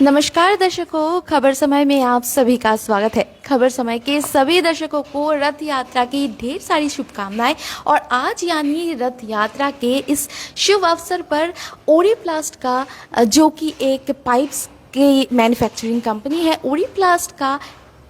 नमस्कार दर्शकों, खबर समय में आप सभी का स्वागत है। खबर समय के सभी दर्शकों को रथ यात्रा की ढेर सारी शुभकामनाएं। और आज यानी रथ यात्रा के इस शुभ अवसर पर ओरिप्लास्ट का जो कि एक पाइप्स की मैन्युफैक्चरिंग कंपनी है, ओरिप्लास्ट का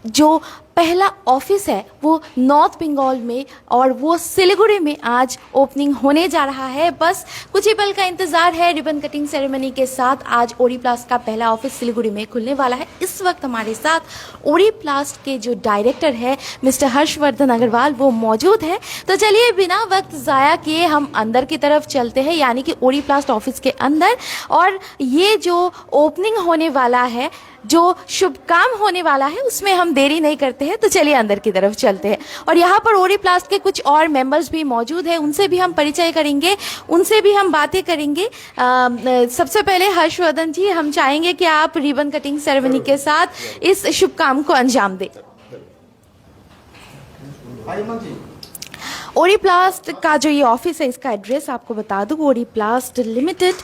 जो पहला ऑफिस है वो नॉर्थ बंगाल में और वो सिलीगुड़ी में आज ओपनिंग होने जा रहा है। बस कुछ ही पल का इंतजार है। रिबन कटिंग सेरेमनी के साथ आज ओरिप्लास्ट का पहला ऑफिस सिलीगुड़ी में खुलने वाला है। इस वक्त हमारे साथ ओरिप्लास्ट के जो डायरेक्टर है मिस्टर हर्षवर्धन अग्रवाल वो मौजूद है। तो चलिए बिना वक्त ज़ाया किए हम अंदर की तरफ चलते हैं, यानी कि ओरिप्लास्ट ऑफिस के अंदर। और ये जो ओपनिंग होने वाला है, जो शुभ काम होने वाला है, उसमें हम देरी नहीं करते हैं। तो चलिए अंदर की तरफ चलते हैं। और यहाँ पर ओरिप्लास्ट के कुछ और मेंबर्स भी मौजूद हैं, उनसे भी हम परिचय करेंगे, उनसे भी हम बातें करेंगे। सबसे पहले हर्षवर्धन जी, हम चाहेंगे कि आप रिबन कटिंग सेरेमनी के साथ इस शुभ काम को अंजाम दें। ओरिप्लास्ट का जो ये ऑफिस है, इसका एड्रेस आपको बता दूं, ओरिप्लास्ट लिमिटेड।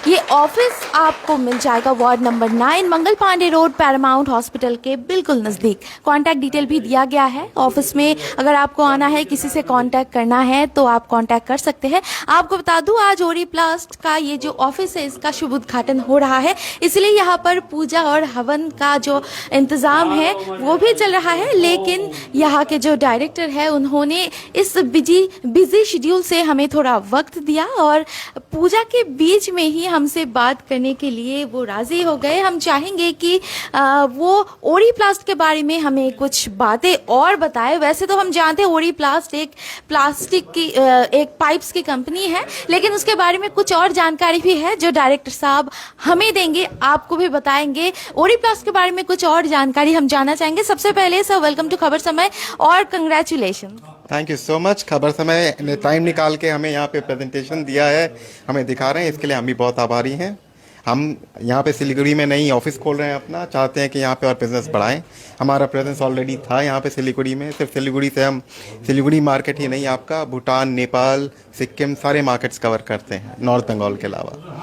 ये ऑफिस आपको मिल जाएगा वार्ड नंबर 9, मंगल पांडे रोड, पैरामाउंट हॉस्पिटल के बिल्कुल नज़दीक। कॉन्टैक्ट डिटेल भी दिया गया है ऑफिस में। अगर आपको आना है, किसी से कॉन्टैक्ट करना है तो आप कॉन्टैक्ट कर सकते हैं। आपको बता दूं, आज ओरिप्लास्ट का ये जो ऑफिस है, इसका शुभ उद्घाटन हो रहा है, इसलिए यहाँ पर पूजा और हवन का जो इंतज़ाम है वो भी चल रहा है। लेकिन यहाँ के जो डायरेक्टर है, उन्होंने इस बिजी शेड्यूल से हमें थोड़ा वक्त दिया और पूजा के बीच में ही हमसे बात करने के लिए वो राजी हो गए। हम चाहेंगे कि वो ओरिप्लास्ट के बारे में हमें कुछ बातें और बताए। वैसे तो हम जानते हैं ओरिप्लास्ट एक प्लास्टिक की एक पाइप्स की कंपनी है, लेकिन उसके बारे में कुछ और जानकारी भी है जो डायरेक्टर साहब हमें देंगे, आपको भी बताएंगे। ओरिप्लास्ट के बारे में कुछ और जानकारी हम जानना चाहेंगे। सबसे पहले सर, वेलकम टू खबर समय और congratulation. Thank you so much. खबर समय ने टाइम निकाल के हमें यहाँ पे प्रेजेंटेशन दिया है, हमें दिखा रहे हैं, इसके लिए हम भी बहुत आभारी हैं। हम यहाँ पे सिलीगुड़ी में नई ऑफिस खोल रहे हैं अपना, चाहते हैं कि यहाँ पे और बिजनेस बढ़ाएं। हमारा प्रेजेंस ऑलरेडी था यहाँ पे सिलीगुड़ी में। सिर्फ सिलीगुड़ी से हम सिलीगुड़ी मार्केट ही नहीं, आपका भूटान, नेपाल, सिक्किम सारे मार्केट्स कवर करते हैं नॉर्थ बंगाल के अलावा।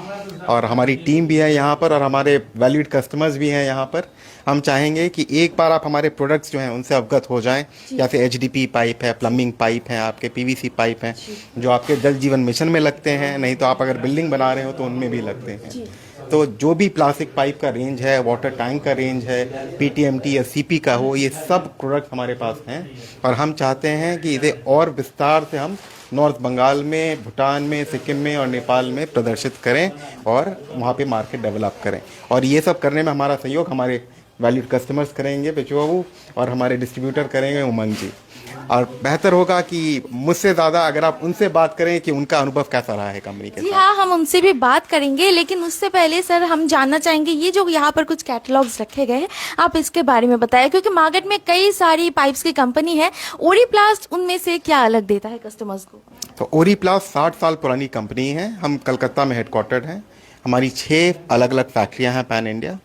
और हमारी टीम भी है यहाँ पर और हमारे वैल्यूड कस्टमर्स भी हैं यहाँ पर। हम चाहेंगे कि एक बार आप हमारे प्रोडक्ट्स जो हैं उनसे अवगत हो जाएं, जैसे HDP पाइप है, प्लम्बिंग पाइप हैं, आपके PVC पाइप हैं जो आपके जल जीवन मिशन में लगते हैं, नहीं तो आप अगर बिल्डिंग बना रहे हो तो उनमें भी लगते हैं। तो जो भी प्लास्टिक पाइप का रेंज है, वाटर टैंक का रेंज है, PTMT या CP का हो, ये सब प्रोडक्ट हमारे पास हैं। और हम चाहते हैं कि इसे और विस्तार से हम नॉर्थ बंगाल में, भूटान में, सिक्किम में और नेपाल में प्रदर्शित करें और वहाँ पे मार्केट डेवलप करें। और ये सब करने में हमारा सहयोग हमारे वैल्यूड कस्टमर्स करेंगे, पिचू बाबू, और हमारे डिस्ट्रीब्यूटर करेंगे, उमंग जी। और बेहतर होगा कि मुझसे ज़्यादा अगर आप उनसे बात करें कि उनका अनुभव कैसा रहा है कंपनी के साथ। जी हाँ, हम उनसे भी बात करेंगे, लेकिन उससे पहले सर हम जानना चाहेंगे, ये जो यहाँ पर कुछ कैटलॉग्स रखे गए हैं, आप इसके बारे में बताएं, क्योंकि मार्केट में कई सारी पाइप्स की कंपनी है। ओरिप्लास्ट उनमें से क्या अलग देता है कस्टमर्स को? तो ओरिप्लास्ट 60 साल पुरानी कंपनी है। हम कलकत्ता में हेडक्वार्टर्ड हैं। हमारी 6 अलग अलग फैक्ट्रियाँ हैं पैन इंडिया।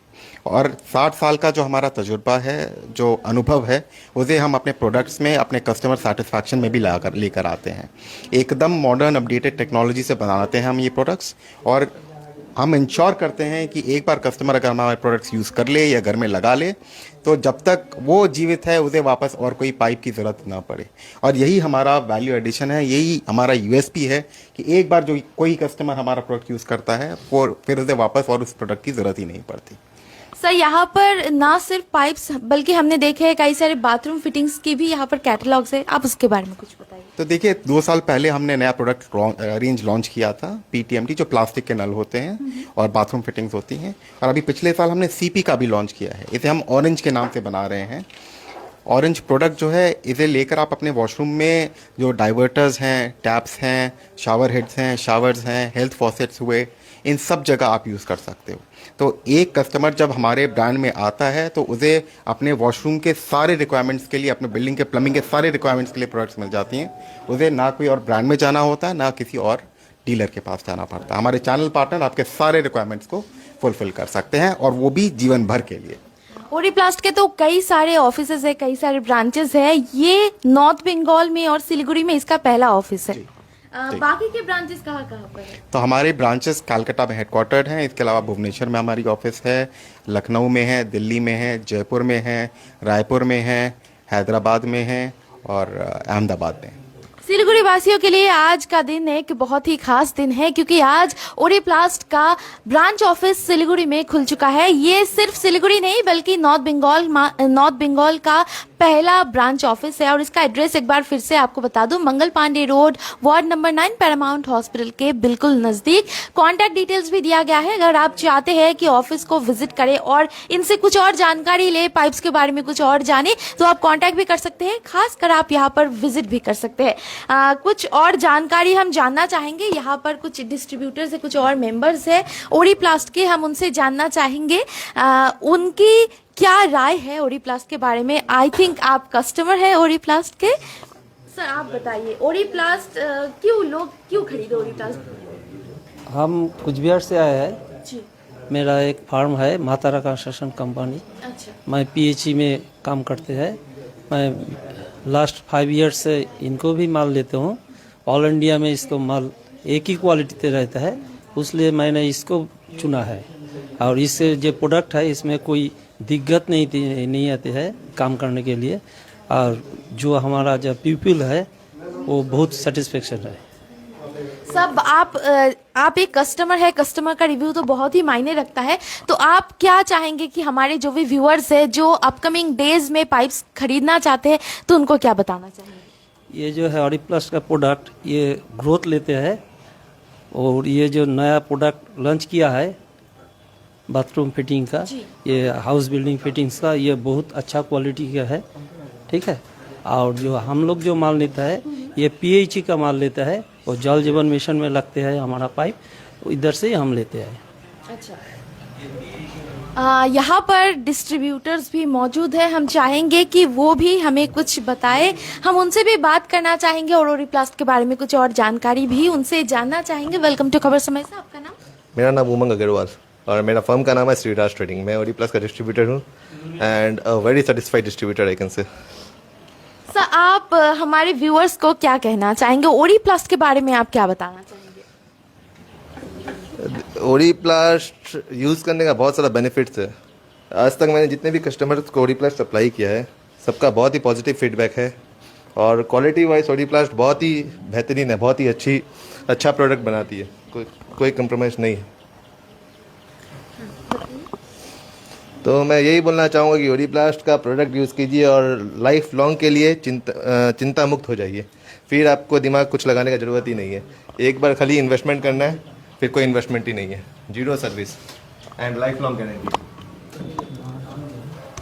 और 60 साल का जो हमारा तजुर्बा है, जो अनुभव है, उसे हम अपने प्रोडक्ट्स में, अपने कस्टमर सेटिस्फैक्शन में भी लेकर आते हैं। एकदम मॉडर्न अपडेटेड टेक्नोलॉजी से बनाते हैं हम ये प्रोडक्ट्स। और हम इंश्योर करते हैं कि एक बार कस्टमर अगर हमारे प्रोडक्ट्स यूज़ कर ले या घर में लगा ले, तो जब तक वो जीवित है उसे वापस और कोई पाइप की ज़रूरत ना पड़े। और यही हमारा वैल्यू एडिशन है, यही हमारा USP है कि एक बार जो कोई कस्टमर हमारा प्रोडक्ट यूज़ करता है, वो फिर उसे वापस और उस प्रोडक्ट की ज़रूरत ही नहीं पड़ती। सर, यहाँ पर ना सिर्फ पाइप्स बल्कि हमने देखे हैं कई सारे बाथरूम फिटिंग्स की भी यहाँ पर कैटलॉग्स है, आप उसके बारे में कुछ बताइए। तो देखिए, 2 साल पहले हमने नया प्रोडक्ट रेंज लॉन्च किया था, PTMT, जो प्लास्टिक के नल होते हैं और बाथरूम फिटिंग्स होती हैं। और अभी पिछले साल हमने CP का भी लॉन्च किया है। इसे हम ऑरेंज के नाम से बना रहे हैं। ऑरेंज प्रोडक्ट जो है, इसे लेकर आप अपने वॉशरूम में जो डाइवर्टर्स हैं, टैप्स हैं, शावर हेड्स हैं, शावर्स हैं, हेल्थ फॉसेट्स हुए, इन सब जगह आप यूज़ कर सकते हो। तो एक कस्टमर जब हमारे ब्रांड में आता है तो उसे अपने वॉशरूम के सारे रिक्वायरमेंट्स के लिए, अपने बिल्डिंग के प्लम्बिंग के सारे रिक्वायरमेंट्स के लिए प्रोडक्ट्स मिल जाती हैं। उसे ना कोई और ब्रांड में जाना होता है, ना किसी और डीलर के पास जाना पड़ता है। हमारे चैनल पार्टनर आपके सारे रिक्वायरमेंट्स को फुलफिल कर सकते हैं, और वो भी जीवन भर के लिए। ओरिप्लास्ट के तो कई सारे ऑफिसेज है, कई सारे ब्रांचेस है। ये नॉर्थ बंगाल में और सिलीगुड़ी में इसका पहला ऑफिस है। बाकी के ब्रांचेस कहाँ कहाँ पर है? तो हमारे ब्रांचेस कलकत्ता में हेडक्वार्टर्ड हैं, इसके अलावा भुवनेश्वर में हमारी ऑफिस है, लखनऊ में है, दिल्ली में है, जयपुर में है, रायपुर में है, हैदराबाद में है और अहमदाबाद में। सिलीगुड़ी वासियों के लिए आज का दिन एक बहुत ही खास दिन है क्योंकि आज ओरिप्लास्ट का ब्रांच ऑफिस सिलीगुड़ी में खुल चुका है। ये सिर्फ सिलीगुड़ी नहीं बल्कि नॉर्थ बंगाल का पहला ब्रांच ऑफिस है और इसका एड्रेस एक बार फिर से आपको बता दूं, Mangal Pandey road, ward number 9, Paramount hospital के बिल्कुल नजदीक। कॉन्टैक्ट डिटेल्स भी दिया गया है, अगर आप चाहते हैं कि ऑफिस को विजिट करें और इनसे कुछ और जानकारी ले, पाइप्स के बारे में कुछ और जाने, तो आप कॉन्टैक्ट भी कर सकते हैं। खासकर आप यहाँ पर विजिट भी कर सकते हैं। कुछ और जानकारी हम जानना चाहेंगे, यहाँ पर कुछ डिस्ट्रीब्यूटर्स है, कुछ और मेंबर्स है ओरिप्लास्ट के, हम उनसे जानना चाहेंगे उनकी क्या राय है ओरिप्लास्ट के बारे में। आई थिंक आप कस्टमर है ओरिप्लास्ट के। सर आप बताइए ओरिप्लास्ट क्यों खरीदे ओरिप्लास्ट? हम कुछ बिहार से आए हैं। जी। मेरा एक फार्म है मातारा कंस्ट्रक्शन कंपनी। अच्छा। मैं पीएचई में काम करते हैं। मैं लास्ट 5 ईयर्स से इनको भी माल लेता हूँ। ऑल इंडिया में इसको माल एक ही क्वालिटी पे रहता है, इसलिए मैंने इसको चुना है। और इससे जो प्रोडक्ट है इसमें कोई दिक्कत नहीं आती है काम करने के लिए, और जो हमारा जो पीपल है वो बहुत सेटिस्फेक्शन है। सब आप एक कस्टमर है, कस्टमर का रिव्यू तो बहुत ही मायने रखता है। तो आप क्या चाहेंगे कि हमारे जो भी व्यूअर्स है जो अपकमिंग डेज में पाइप्स खरीदना चाहते हैं तो उनको क्या बताना चाहेंगे? ये जो है ओरिप्लास्ट का प्रोडक्ट ये ग्रोथ लेते हैं, और ये जो नया प्रोडक्ट लॉन्च किया है बाथरूम फिटिंग का, ये हाउस बिल्डिंग फिटिंग्स का, ये बहुत अच्छा क्वालिटी का है। ठीक है। और जो हम लोग जो माल लेता है ये पीएचई का माल लेता है, और जल जीवन मिशन में लगते हैं हमारा पाइप, इधर से हम लेते हैं। अच्छा। यहाँ पर डिस्ट्रीब्यूटर्स भी मौजूद है, हम चाहेंगे कि वो भी हमें कुछ बताए, हम उनसे भी बात करना चाहेंगे और ओरिप्लास्ट के बारे में कुछ और जानकारी भी उनसे जानना चाहेंगे। वेलकम टू खबर समय से, आपका नाम? मेरा नाम उमंग अग्रवाल और मेरा फर्म का नाम है श्रीराज ट्रेडिंग। मैं ओरिप्लास्ट का डिस्ट्रीब्यूटर हूँ and a very satisfied distributor I can say. Sir आप हमारे व्यूअर्स को क्या कहना चाहेंगे, ओरिप्लास्ट के बारे में आप क्या बताना चाहेंगे? ओरिप्लास्ट यूज़ करने का बहुत सारा बेनिफिट्स है। आज तक मैंने जितने भी कस्टमर्स को ओरिप्लास्ट सप्लाई किया है सबका बहुत ही पॉजिटिव फीडबैक है, और क्वालिटी वाइज ओरिप्लास्ट बहुत ही बेहतरीन है, बहुत ही अच्छा प्रोडक्ट बनाती है, कोई कंप्रोमाइज़ नहीं है। तो मैं यही बोलना चाहूँगा कि ओरिप्लास्ट का प्रोडक्ट यूज़ कीजिए और लाइफ लॉन्ग के लिए चिंता मुक्त हो जाइए। फिर आपको दिमाग कुछ लगाने का ज़रूरत ही नहीं है। एक बार खाली इन्वेस्टमेंट करना है, फिर कोई इन्वेस्टमेंट ही नहीं है। 0 service and life long guarantee.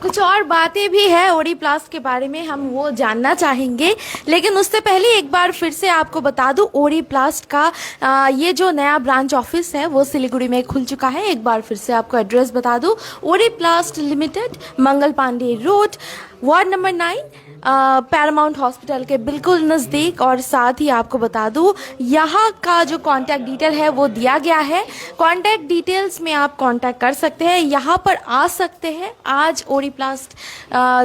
कुछ और बातें भी है ओरिप्लास्ट के बारे में, हम वो जानना चाहेंगे, लेकिन उससे पहले एक बार फिर से आपको बता दूं ओरिप्लास्ट का ये जो नया ब्रांच ऑफिस है वो सिलीगुड़ी में खुल चुका है। एक बार फिर से आपको एड्रेस बता दूं, Oriplast limited, Mangal Pandey road, ward number 9, Paramount hospital के बिल्कुल नज़दीक। और साथ ही आपको बता दूं यहाँ का जो कॉन्टैक्ट डिटेल है वो दिया गया है, कॉन्टैक्ट डिटेल्स में आप कॉन्टैक्ट कर सकते हैं, यहाँ पर आ सकते हैं। आज ओरिप्लास्ट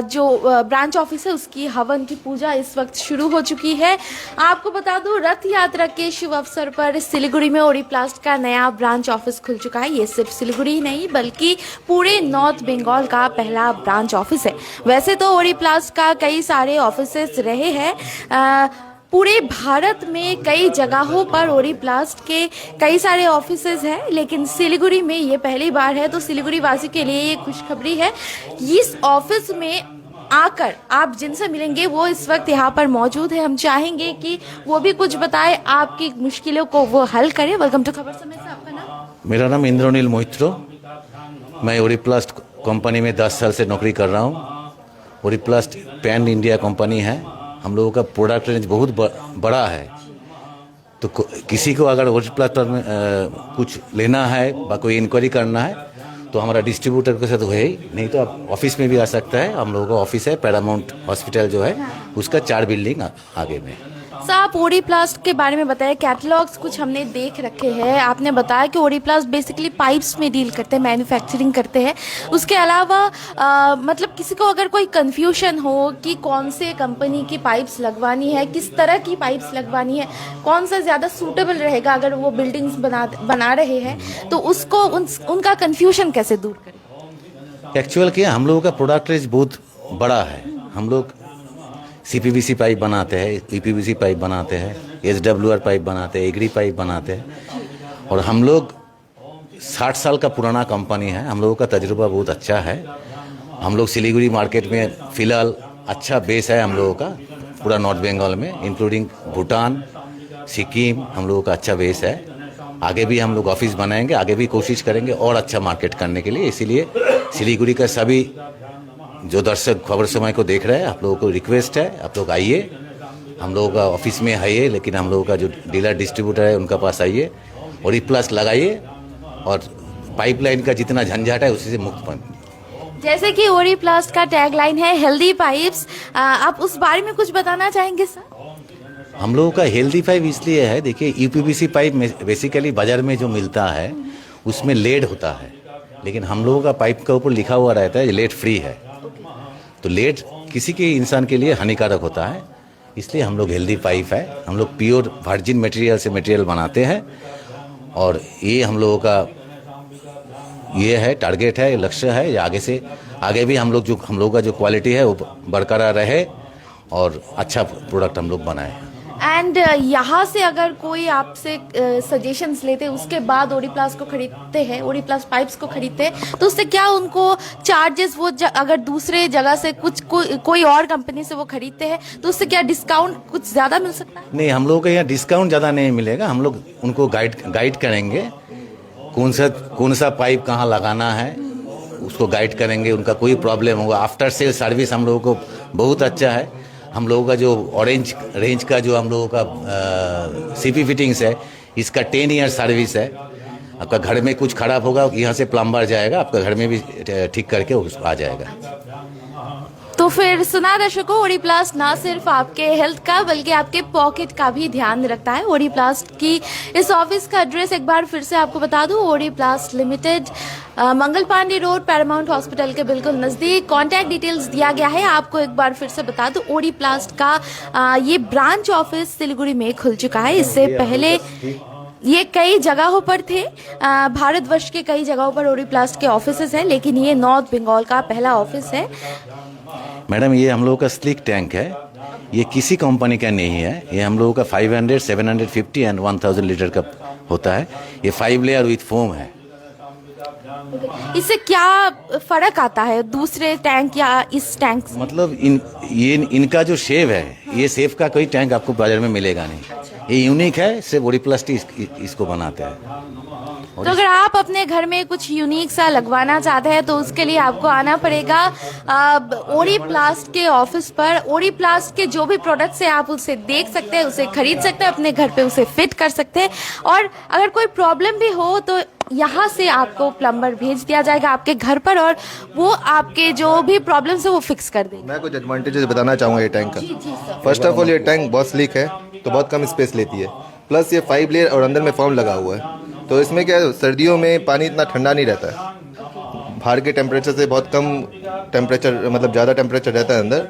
जो ब्रांच ऑफिस है उसकी हवन की पूजा इस वक्त शुरू हो चुकी है। आपको बता दूं रथ यात्रा के शुभ अवसर पर सिलीगुड़ी में ओरिप्लास्ट का नया ब्रांच ऑफिस खुल चुका है। ये सिर्फ सिलीगुड़ी ही नहीं बल्कि पूरे नॉर्थ बंगाल का पहला ब्रांच ऑफिस है। वैसे तो ओरिप्लास्ट का कई सारे ऑफिसेस रहे हैं, पूरे भारत में कई जगहों पर ओरिप्लास्ट के कई सारे ऑफिसेज हैं, लेकिन सिलीगुड़ी में ये पहली बार है। तो सिलीगुड़ी वासी के लिए ये खुशखबरी है। इस ऑफिस में आकर आप जिनसे मिलेंगे वो इस वक्त यहाँ पर मौजूद है, हम चाहेंगे कि वो भी कुछ बताए, आपकी मुश्किलों को वो हल करे। वेलकम टू खबर समय से, आपका नाम? मेरा नाम इंद्रनील मोहित्र, मैं ओरिप्लास्ट कंपनी में 10 साल से नौकरी कर रहा हूँ। ओरिप्लास्ट पैन इंडिया कंपनी है, हम लोगों का प्रोडक्ट रेंज बहुत बड़ा है। तो किसी को अगर ओरिप्लास्ट में कुछ लेना है या कोई इंक्वायरी करना है तो हमारा डिस्ट्रीब्यूटर के साथ है ही, नहीं तो आप ऑफिस में भी आ सकता है। हम लोगों का ऑफिस है पैरामाउंट हॉस्पिटल जो है उसका 4 बिल्डिंग आगे में। साहब ओरीप्लास्ट के बारे में बताया, कैटलॉग्स कुछ हमने देख रखे हैं। आपने बताया कि ओरीप्लास्ट बेसिकली पाइप्स में डील करते हैं, मैन्युफैक्चरिंग करते हैं। उसके अलावा मतलब किसी को अगर कोई कंफ्यूजन हो कि कौन से कंपनी की पाइप्स लगवानी है, किस तरह की पाइप्स लगवानी है, कौन सा ज़्यादा सूटेबल रहेगा अगर वो बिल्डिंग्स बना रहे हैं, तो उसको उनका कंफ्यूजन कैसे दूर करें? एक्चुअल क्या, हम लोगों का प्रोडक्ट रेंज बहुत बड़ा है। हम लोग CPVC पाइप बनाते हैं, EPVC पाइप बनाते हैं, SWR पाइप बनाते हैं, एग्री पाइप बनाते हैं। और हम लोग 60 साल का पुराना कंपनी है, हम लोगों का तजुर्बा बहुत अच्छा है। हम लोग सिलीगुड़ी मार्केट में फ़िलहाल अच्छा बेस है हम लोगों का, पूरा नॉर्थ बंगाल में इंक्लूडिंग भूटान, सिक्किम, हम लोगों का अच्छा बेस है। आगे भी हम लोग ऑफिस बनाएंगे, आगे भी कोशिश करेंगे और अच्छा मार्केट करने के लिए। इसीलिए सिलीगुड़ी का सभी जो दर्शक खबर समय को देख रहे हैं, आप लोगों को रिक्वेस्ट है, आप लोग आइए, हम लोगों का ऑफिस में आइए, लेकिन हम लोगों का जो डीलर डिस्ट्रीब्यूटर है उनका पास आइए, ओरीप्लास्ट लगाइए और पाइपलाइन का जितना झंझट है उसी से मुक्त बनिए। जैसे कि ओरीप्लास्ट का टैगलाइन है हेल्दी पाइप्स, आप उस बारे में कुछ बताना चाहेंगे सर? हम लोगों का हेल्दी पाइप इसलिए है, देखिए यूपीवीसी पाइप में बेसिकली बाजार में जो मिलता है उसमें लेड होता है, लेकिन हम लोगों का पाइप का ऊपर लिखा हुआ रहता है लेड फ्री है। तो लेड किसी के इंसान के लिए हानिकारक होता है, इसलिए हम लोग हेल्दी पाइप है। हम लोग प्योर वर्जिन मटेरियल से मटेरियल बनाते हैं और ये हम लोगों का ये है, टारगेट है, लक्ष्य है, आगे से आगे भी हम लोगों का जो क्वालिटी है वो बरकरार रहे और अच्छा प्रोडक्ट हम लोग बनाएं। एंड यहाँ से अगर कोई आपसे सजेशंस लेते हैं, उसके बाद ओरीप्लास्ट को खरीदते हैं, ओरीप्लास्ट पाइप्स को खरीदते हैं, तो उससे क्या उनको चार्जेस वो अगर दूसरे जगह से कोई और कंपनी से वो खरीदते हैं तो उससे क्या डिस्काउंट कुछ ज़्यादा मिल सकता है? नहीं, हम लोगों को यहाँ डिस्काउंट ज़्यादा नहीं मिलेगा। हम लोग उनको गाइड करेंगे, कौन सा पाइप कहाँ लगाना है उसको गाइड करेंगे। उनका कोई प्रॉब्लम होगा, आफ्टर सेल सर्विस हम लोगों को बहुत अच्छा है। हम लोगों का जो ऑरेंज रेंज का जो हम लोगों का सीपी फिटिंग्स है, इसका 10 ईयर सर्विस है। आपका घर में कुछ खराब होगा, यहाँ से प्लम्बर जाएगा, आपका घर में भी ठीक करके उसको आ जाएगा। तो फिर सुना दर्शकों, ओरीप्लास्ट ना सिर्फ आपके हेल्थ का बल्कि आपके पॉकेट का भी ध्यान रखता है। ओरीप्लास्ट की इस ऑफिस का एड्रेस एक बार फिर से आपको बता दूं, ओरीप्लास्ट limited, Mangal Pandey road, Paramount hospital के बिल्कुल नज़दीक। कॉन्टैक्ट डिटेल्स दिया गया है, आपको एक बार फिर से बता दूं, ओरीप्लास्ट का ये ब्रांच ऑफिस सिलीगुड़ी में खुल चुका है। इससे पहले ये कई जगहों पर थे, भारतवर्ष के कई जगहों पर ओरीप्लास्ट के ऑफिसेज हैं, लेकिन ये नॉर्थ बंगाल का पहला ऑफिस है। मैडम, ये हम लोगों का स्लिक टैंक है, ये किसी कंपनी का नहीं है। ये हम लोगों का 500, 750 एंड 1000 लीटर का होता है। ये 5 लेयर विथ फोम है। इससे क्या फर्क आता है दूसरे टैंक या इस टैंक से? मतलब इनका जो शेप है, ये शेप का कोई टैंक आपको बाजार में मिलेगा नहीं। ये यूनिक है, सिर्फ ओरीप्लास्ट इसको बनाते हैं। तो अगर आप अपने घर में कुछ यूनिक सा लगवाना चाहते हैं तो उसके लिए आपको आना पड़ेगा ओरीप्लास्ट के ऑफिस पर। ओरीप्लास्ट के जो भी प्रोडक्ट्स हैं आप उसे देख सकते हैं, उसे खरीद सकते हैं, अपने घर पे उसे फिट कर सकते हैं। और अगर कोई प्रॉब्लम भी हो तो यहाँ से आपको प्लम्बर भेज दिया जाएगा आपके घर पर और वो आपके जो भी प्रॉब्लम्स है वो फिक्स कर देंगे। मैं कुछ एडवांटेजेस बताना चाहूँगा ये टैंक का। फर्स्ट ऑफ ऑल, ये टैंक बहुत स्लिक है तो बहुत कम स्पेस लेती है, प्लस ये 5 लेयर और अंदर में फॉर्म लगा हुआ है, तो इसमें क्या है, सर्दियों में पानी इतना ठंडा नहीं रहता है। बाहर के टेम्परेचर से बहुत कम टेम्परेचर, मतलब ज़्यादा टेम्परेचर रहता है अंदर,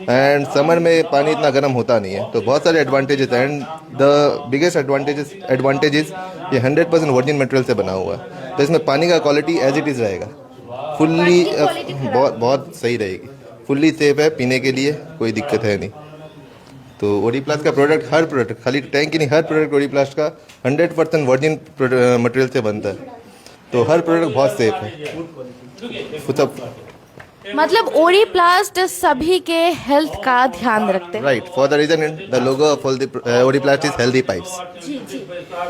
एंड समर में पानी इतना गर्म होता नहीं है। तो बहुत सारे एडवांटेजेस हैं, एंड द बिगेस्ट एडवांटेजेस ये 100% वर्जिन मटेरियल से बना हुआ है, तो इसमें पानी का क्वालिटी एज इट इज़ रहेगा, फुल्ली बहुत सही रहेगी, फुल्ली सेफ है, पीने के लिए कोई दिक्कत है नहीं। तो ओरीप्लास्ट का हर प्रोडक्ट, खाली टैंक ही नहीं, हर प्रोडक्ट ओरीप्लास्ट का 100% वर्जिन मटेरियल से बनता है, तो हर प्रोडक्ट बहुत सेफ है। मतलब ओरीप्लास्ट सभी के हेल्थ का ध्यान रखते हैं। Right, for the reason the logo of Oriplast is healthy pipes. जी जी,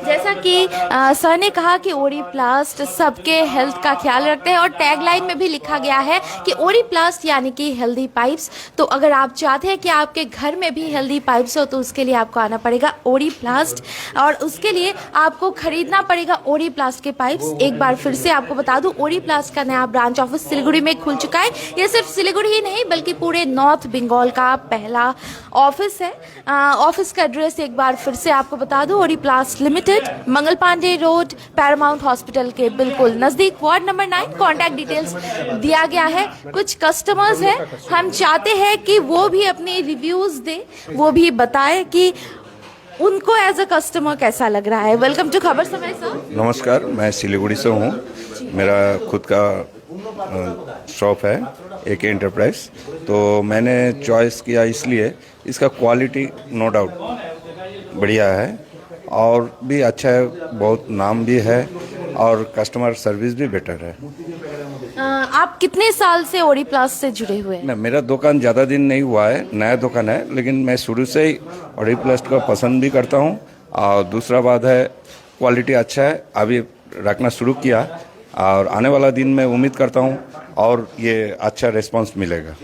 जैसा कि सर ने कहा कि ओरीप्लास्ट सबके हेल्थ का ख्याल रखते हैं और टैगलाइन में भी लिखा गया है कि ओरीप्लास्ट यानी कि हेल्दी पाइप्स। तो अगर आप चाहते हैं कि आपके घर में भी हेल्दी पाइप्स हो तो उसके लिए आपको आना पड़ेगा ओरीप्लास्ट और उसके लिए आपको खरीदना पड़ेगा ओरीप्लास्ट के पाइप्स। एक बार फिर से आपको बता दूं, ओरीप्लास्ट का नया ब्रांच ऑफिस सिलीगुड़ी में खुल चुका है। ये सिर्फ सिलीगुड़ी ही नहीं बल्कि पूरे नॉर्थ बंगाल का पहला ऑफिस है। ऑफिस का एड्रेस एक बार फिर से आपको बता दूं, Oriplast limited, Mangal Pandey road, Paramount hospital के बिल्कुल नज़दीक, वार्ड नंबर 9। कॉन्टैक्ट डिटेल्स दिया गया है। कुछ कस्टमर्स हैं, हम चाहते हैं कि वो भी अपने रिव्यूज़ दें, वो भी बताएं कि उनको एज अ कस्टमर कैसा लग रहा है। वेलकम टू खबर समय सर। नमस्कार, मैं सिलीगुड़ी से हूँ। मेरा खुद का शॉप है AK एंटरप्राइज। तो मैंने चॉइस किया इसलिए, इसका क्वालिटी नो डाउट बढ़िया है और भी अच्छा है, बहुत नाम भी है और कस्टमर सर्विस भी बेटर है। आप कितने साल से ओरिप्लास्ट से जुड़े हुए हैं? ना, मेरा दुकान ज़्यादा दिन नहीं हुआ है, नया दुकान है, लेकिन मैं शुरू से ही ओरिप्लास्ट को पसंद भी करता हूँ। और दूसरा बात है क्वालिटी अच्छा है, अभी रखना शुरू किया और आने वाला दिन में उम्मीद करता हूँ और ये अच्छा रिस्पांस मिलेगा।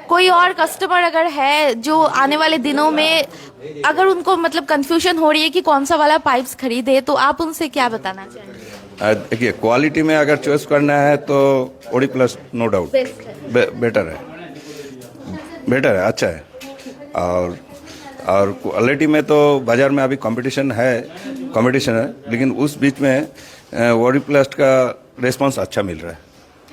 कोई और कस्टमर अगर है जो आने वाले दिनों में अगर उनको मतलब कंफ्यूजन हो रही है कि कौन सा वाला पाइप्स खरीदे, तो आप उनसे क्या बताना चाहेंगे? देखिए, क्वालिटी में अगर चॉइस करना है तो ओरिप्लास्ट नो डाउट बेटर है, अच्छा है। और क्वालिटी में तो बाज़ार में अभी कंपटीशन है, लेकिन उस बीच में ओरिप्लास्ट का रिस्पांस अच्छा मिल रहा है।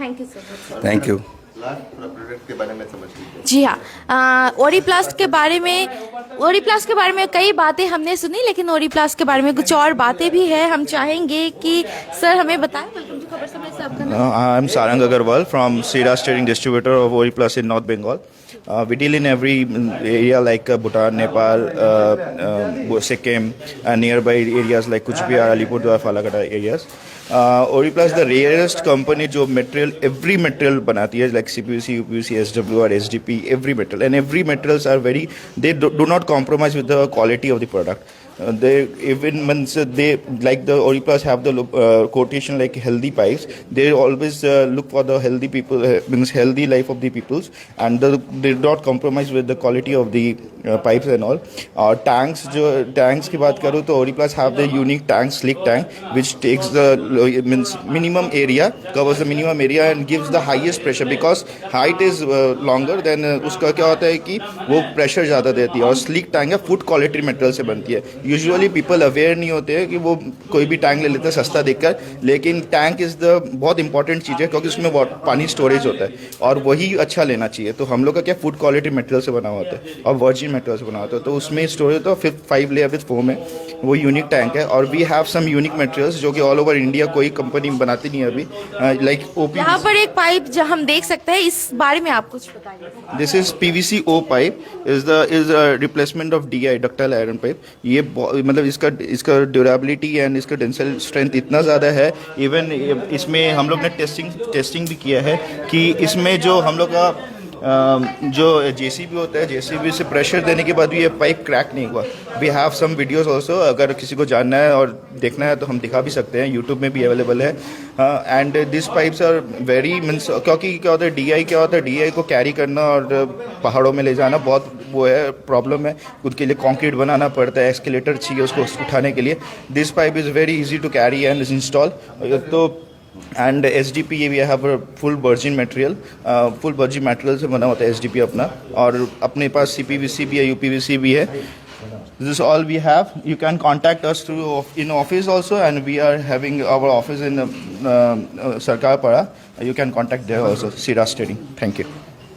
Thank you so much. Thank you. Product के बारे में समझ लीजिए। जी हाँ, ओरिप्लास्ट के बारे में कई बातें हमने सुनी, लेकिन ओरिप्लास्ट के बारे में कुछ और बातें भी है। हम चाहेंगे कि सर हमें बताएं। वेलकम टू खबर समय से आपका नाम? I am Sarang Agarwal from Sira Steering Distributor of Oriplast in North Bengal. We deal in every area like Bhutan, Nepal, Sikkim, and nearby areas like Kuchbihar, Alipurduar, Falagata areas. Oriplast the rarest company जो material, every material बनाती है, like CPVC, UPVC, SWR, SDP, every material, and every materials are very, they do not compromise with the quality of the product. They even means they like the Oriplast have the quotation like healthy pipes. They always look for the healthy people, means healthy life of the peoples, and they do not compromise with the quality of the pipes and all. Tanks की बात करूँ तो Oriplast have the unique tank, slick tank, which takes the means minimum area, covers the minimum area and gives the highest pressure because height is longer. Then उसका क्या होता है कि वो pressure ज़्यादा देती है और slick tank है food quality material से बनती है। यूजुअली पीपल अवेयर नहीं होते हैं कि वो कोई भी टैंक ले लेते हैं सस्ता देखकर, लेकिन टैंक इज़ द बहुत इंपॉर्टेंट चीज़ है क्योंकि उसमें पानी स्टोरेज होता है और वही अच्छा लेना चाहिए। तो हम लोग का क्या फूड क्वालिटी मटेरियल से बना होता है और वर्जिन मटेरियल से बना होता है, तो उसमें स्टोरेज तो 5 लेयर विद फोम है, वो यूनिक टैंक है। और we have some unique materials जो कि ऑल ओवर इंडिया कोई कंपनी बनाती नहीं है अभी, लाइक OPVC। यहाँ पर एक पाइप जो हम देख सकते हैं, इस बारे में आप कुछ बताइए। This is PVC O pipe, is replacement of DI, ductile iron pipe. ये मतलब इसका ड्यूरेबिलिटी एंड इसका टेंसाइल स्ट्रेंथ इतना ज़्यादा है, इवन इसमें हम लोग ने टेस्टिंग भी किया है कि इसमें जो हम लोग का जो JCB होता है, JCB से प्रेशर देने के बाद भी ये पाइप क्रैक नहीं हुआ। We have some videos also, अगर किसी को जानना है और देखना है तो हम दिखा भी सकते हैं, यूट्यूब में भी अवेलेबल है। And this pipes are very means, क्योंकि क्या होता है DI को कैरी करना और पहाड़ों में ले जाना बहुत वो है, प्रॉब्लम है। खुद के लिए कंक्रीट बनाना पड़ता है, एस्केलेटर चाहिए उसको उठाने के लिए। This pipe is very easy to carry and install. तो एंड SDP ये भी है फुल वर्जिन मटेरियल से बना होता है SDP अपना, और अपने पास CPVC भी है, UPVC भी है। This is all we have. You can contact us through in office also, and we are having our office in Sarkarpara. You can contact there also, Sira Steering. Thank you.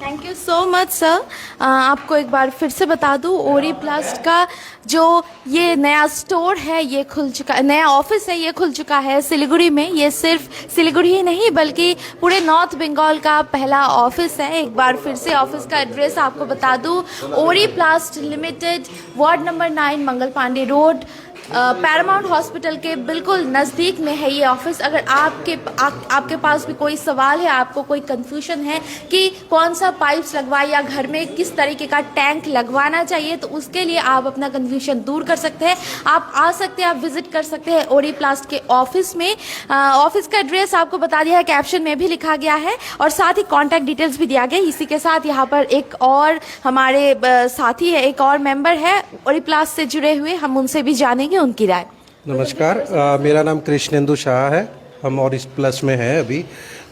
Thank you so much sir. आपको एक बार फिर से बता दूं, ओरिप्लास्ट का जो ये नया स्टोर है ये खुल चुका, नया ऑफिस है ये खुल चुका है सिलीगुड़ी में। ये सिर्फ सिलीगुड़ी ही नहीं बल्कि पूरे नॉर्थ बंगाल का पहला ऑफिस है। एक बार फिर से ऑफिस का एड्रेस आपको बता दूं, ओरिप्लास्ट लिमिटेड, वार्ड नंबर 9, मंगल पांडे रोड, पैरामाउंट हॉस्पिटल के बिल्कुल नज़दीक में है ये ऑफिस। अगर आपके पास भी कोई सवाल है, आपको कोई कंफ्यूजन है कि कौन सा पाइप्स लगवाए या घर में किस तरीके का टैंक लगवाना चाहिए, तो उसके लिए आप अपना कंफ्यूजन दूर कर सकते हैं। आप आ सकते हैं, आप विजिट कर सकते हैं ओरिप्लास्ट के ऑफिस में। ऑफिस का एड्रेस आपको बता दिया है, कैप्शन में भी लिखा गया है और साथ ही कॉन्टैक्ट डिटेल्स भी दिया गया। इसी के साथ यहाँ पर एक और हमारे साथी है, एक और मेंबर है ओरिप्लास्ट से जुड़े हुए, हम उनसे भी जानेंगे उनकी राय। नमस्कार, मेरा नाम कृष्णेंदु शाह है। हम ओरिप्लास्ट में हैं अभी।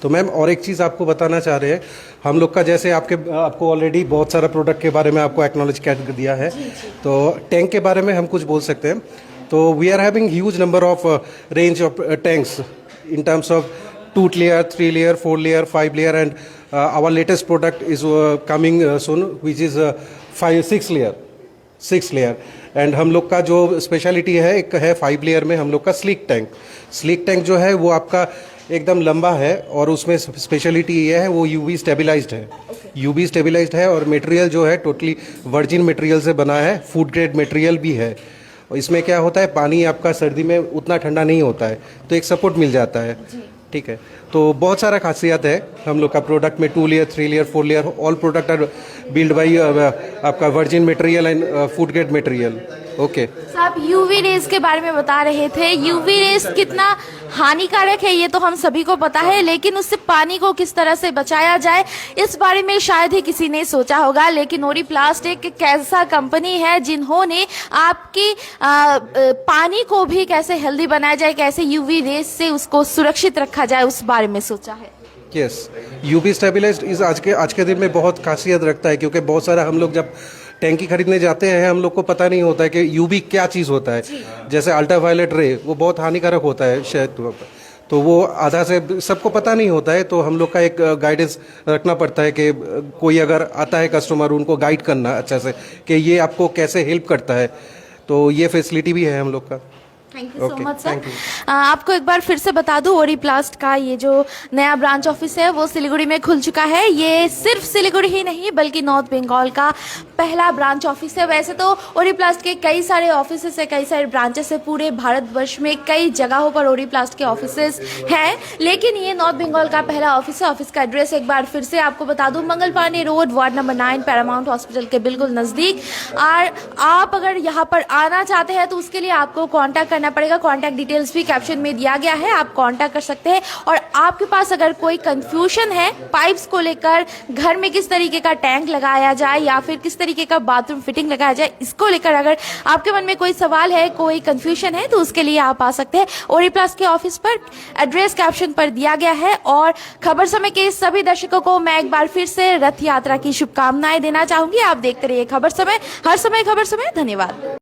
तो मैम और एक चीज़ आपको बताना चाह रहे हैं, हम लोग का जैसे आपको ऑलरेडी बहुत सारा प्रोडक्ट के बारे में आपको एक्नॉलेज कर दिया है, तो टैंक के बारे में हम कुछ बोल सकते हैं। तो we are having huge number of range of tanks in terms of 2 layer, 3 layer, 4 layer, 5 layer, and our latest product is coming soon, which is 6 layer. 6 layer. And हम लोग का जो स्पेशलिटी है, एक है 5 लेयर में हम लोग का स्लीक टैंक। स्लीक टैंक जो है वो आपका एकदम लंबा है और उसमें स्पेशलिटी ये है वो यूवी स्टेबलाइज्ड है। यूवी स्टेबलाइज्ड है और मटेरियल जो है टोटली वर्जिन मटेरियल से बना है, फूड ग्रेड मटेरियल भी है। और इसमें क्या होता है, पानी आपका सर्दी में उतना ठंडा नहीं होता है, तो एक सपोर्ट मिल जाता है। ठीक है, तो बहुत सारा खासियत है हम लोग का प्रोडक्ट में। 2 layer, 3 layer, 4 layer, all product are build by आपका virgin material and food grade material. Okay, आप यूवी रेस के बारे में बता रहे थे। यूवी रेस कितना हानिकारक है ये तो हम सभी को पता है, लेकिन उससे पानी को किस तरह से बचाया जाए इस बारे में शायद ही किसी ने सोचा होगा। लेकिन ओरिप्लास्ट एक ऐसा कंपनी है जिन्होंने आपकी पानी को भी कैसे हेल्दी बनाया जाए, कैसे यूवी रेस से उसको सुरक्षित रखा जाए, उस बारे में सोचा है। यस, यूवी स्टेबलाइज्ड इस आज के दिन में बहुत खासियत रखता है, क्योंकि बहुत सारा हम लोग जब टैंकी खरीदने जाते हैं हम लोग को पता नहीं होता है कि यूवी क्या चीज़ होता है। जैसे अल्ट्रावायलेट रे वो बहुत हानिकारक होता है शायद, तो वो आधा से सबको पता नहीं होता है। तो हम लोग का एक गाइडेंस रखना पड़ता है कि कोई अगर आता है कस्टमर, उनको गाइड करना अच्छा से कि ये आपको कैसे हेल्प करता है। तो ये फैसिलिटी भी है हम लोग का। Thank you so much sir. आपको एक बार फिर से बता दूं, ओरिप्लास्ट का ये जो नया ब्रांच ऑफिस है वो सिलीगुड़ी में खुल चुका है। ये सिर्फ सिलीगुड़ी ही नहीं बल्कि नॉर्थ बंगाल का पहला ब्रांच ऑफिस है। वैसे तो ओरिप्लास्ट के कई सारे ऑफिसेस है, कई सारे ब्रांचेस है, पूरे भारतवर्ष में कई जगहों पर ओरिप्लास्ट के ऑफिसेस हैं, लेकिन ये नॉर्थ बंगाल का पहला ऑफिस है। ऑफिस का एड्रेस एक बार फिर से आपको बता दूं, Mangal Pandey road, ward number 9, Paramount hospital के बिल्कुल नजदीक। और आप अगर यहाँ पर आना चाहते हैं तो उसके लिए आपको कॉन्टैक्ट करना पड़ेगा। कॉन्टैक्ट डिटेल्स भी कैप्शन में दिया गया है, आप कॉन्टैक्ट कर सकते हैं। और आपके पास अगर कोई कंफ्यूजन है पाइप्स को लेकर, घर में किस तरीके का टैंक लगाया जाए या फिर किस तरीके का बाथरूम फिटिंग लगाया जाए, इसको लेकर अगर आपके मन में कोई सवाल है, कोई कंफ्यूजन है, तो उसके लिए आप आ सकते हैं ओरिप्लास्ट के ऑफिस पर। एड्रेस कैप्शन पर दिया गया है। और खबर समय के सभी दर्शकों को मैं एक बार फिर से रथ यात्रा की शुभकामनाएं देना चाहूंगी। आप देखते रहिए खबर समय, हर समय खबर समय। धन्यवाद।